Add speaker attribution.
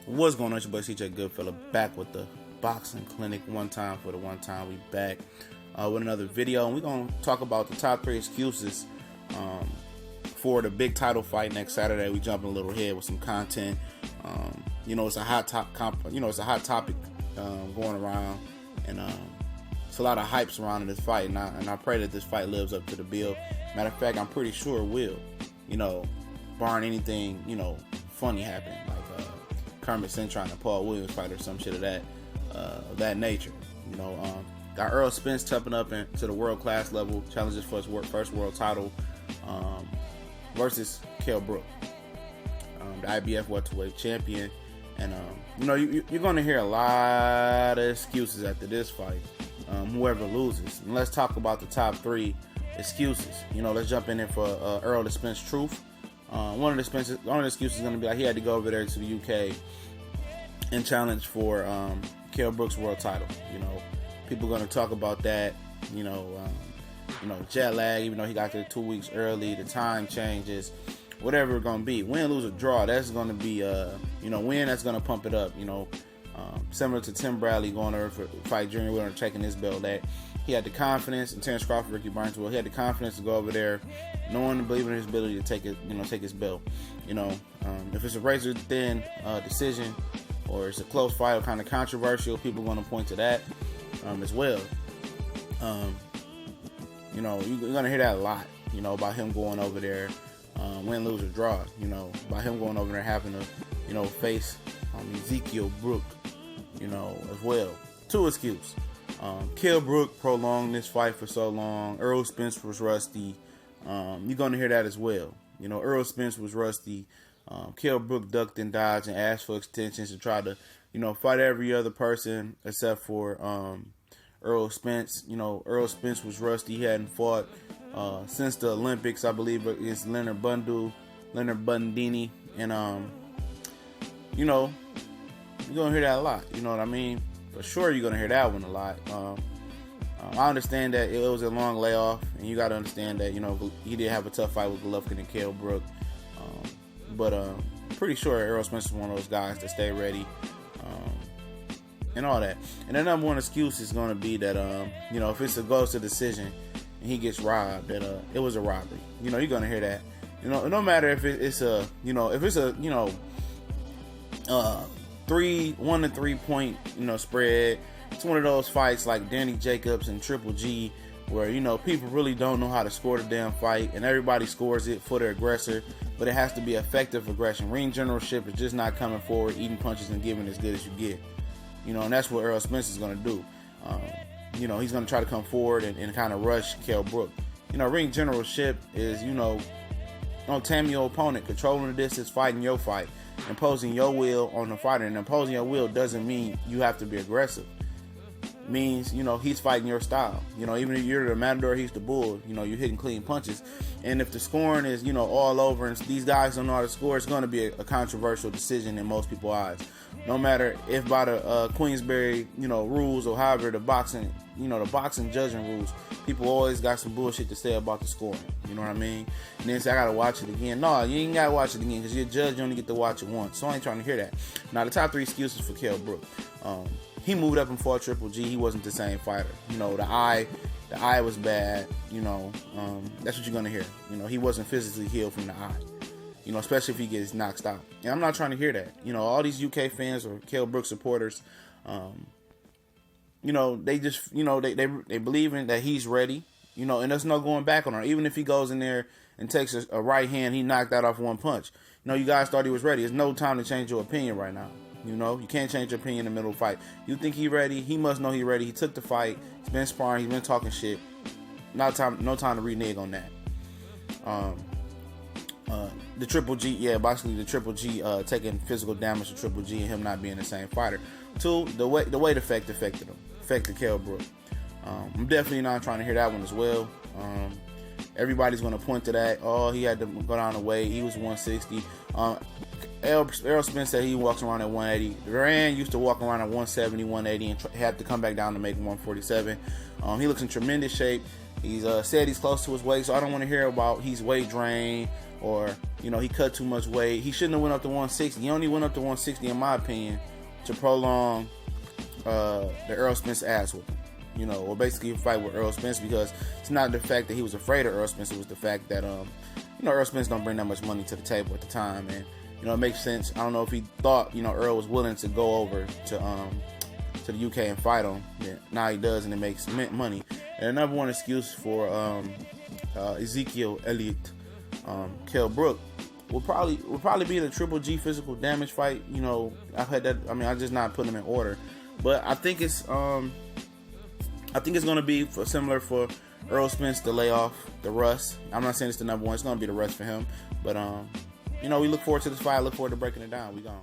Speaker 1: What's going on? It's your boy CJ Goodfella back with the boxing clinic. One time for the one time. We back with another video, and we're gonna talk about the top 3 excuses for the big title fight next Saturday. We jumping a little ahead with some content. It's a hot topic going around, and it's a lot of hype surrounding this fight, and I pray that this fight lives up to the bill. Matter of fact, I'm pretty sure it will. Barring anything funny happening, like Kermit Cintron and Paul Williams fight or some shit of that nature. Got Errol Spence stepping up into the world class level, challenges for his first world title versus Kell Brook, the IBF welterweight champion. And you're going to hear a lot of excuses after this fight, whoever loses. And let's talk about the top 3 excuses. Let's jump in there for Errol Spence Truth. One of the excuses is going to be like he had to go over there to the UK and challenge for Kell Brook's world title. People are going to talk about that. Jet lag, even though he got there 2 weeks early, the time changes, whatever it's going to be. Win, lose, or draw, that's going to be win, that's going to pump it up. Similar to Tim Bradley going over for fight Junior Wilder and checking his belt, that he had the confidence, and Terrence Crawford, Ricky Burnswell, he had the confidence to go over there, knowing and believing in his ability to take his belt. If it's a razor thin decision, or it's a close fight or kind of controversial, people are going to point to that as well. You're going to hear that a lot, about him going over there, win, lose, or draw, about him going over there having to, face Ezekiel Brook, as well. 2 excuses. Kell Brook prolonged this fight for so long. Errol Spence was rusty. You're going to hear that as well. Errol Spence was rusty. Kell Brook ducked and dodged and asked for extensions to try to, fight every other person except for Errol Spence. Errol Spence was rusty. He hadn't fought since the Olympics, I believe, against Leonard Bundini. And, you're going to hear that a lot. You know what I mean? For sure, you're going to hear that one a lot. I understand that it was a long layoff, and you got to understand that, he did have a tough fight with Golovkin and Kell Brook. But I'm pretty sure Errol Spence is one of those guys that stay ready and all that. And the number one excuse is going to be that, if it's a goes to decision and he gets robbed, that it was a robbery. You're going to hear that. No matter if it's a, if it's a, 1 to 3 point, spread. It's one of those fights like Danny Jacobs and Triple G, where people really don't know how to score the damn fight, and everybody scores it for the aggressor, but it has to be effective aggression. Ring generalship is just not coming forward, eating punches and giving as good as you get. And that's what Errol Spence is going to do. He's going to try to come forward and kind of rush Kell Brook. Ring generalship is don't tame your opponent, controlling the distance, fighting your fight, imposing your will on the fighter. And imposing your will doesn't mean you have to be aggressive. It means, he's fighting your style. Even if you're the matador, he's the bull, you're hitting clean punches. And if the scoring is, all over and these guys don't know how to score, it's going to be a controversial decision in most people's eyes. No matter if by the Queensberry, rules, or however the boxing judging rules, people always got some bullshit to say about the scoring. You know what I mean? And then say, I got to watch it again. No, you ain't got to watch it again, because you're a judge, you only get to watch it once. So I ain't trying to hear that. Now, the top 3 excuses for Kell Brook. He moved up and fought Triple G. He wasn't the same fighter. The eye was bad. That's what you're going to hear. He wasn't physically healed from the eye. Especially if he gets knocked out. And I'm not trying to hear that. All these UK fans or Kell Brook supporters, they just, they believe in that he's ready, and there's no going back on her. Even if he goes in there and takes a right hand, he knocked that off 1 punch. You guys thought he was ready. There's no time to change your opinion right now. You can't change your opinion in the middle of the fight. You think he's ready, he must know he's ready. He took the fight. He's been sparring. He's been talking shit. No time to renege on that. The Triple G, basically the Triple G taking physical damage to Triple G and him not being the same fighter. 2, the weight effect affected him. Affected Kell Brook. I'm definitely not trying to hear that one as well. Everybody's going to point to that. Oh, he had to go down the weight. He was 160. Errol Spence said he walks around at 180. Duran used to walk around at 170, 180, and had to come back down to make 147. He looks in tremendous shape. He's said he's close to his weight, so I don't want to hear about he's weight drained or he cut too much weight. He shouldn't have went up to 160. He only went up to 160, in my opinion, to prolong the Errol Spence ass whooping. Or basically a fight with Errol Spence, because it's not the fact that he was afraid of Errol Spence. It was the fact that Errol Spence don't bring that much money to the table at the time, and it makes sense. I don't know if he thought Errol was willing to go over to the UK and fight him. Now he does, and it makes money. And another one excuse for Ezekiel Elliott, Kell Brook will probably be the Triple G physical damage fight. I had that. I mean, I just not putting them in order, but I think it's going to be similar for Errol Spence to lay off the rust. I'm not saying it's the number one. It's going to be the rust for him, but we look forward to this fight. I look forward to breaking it down. We gone.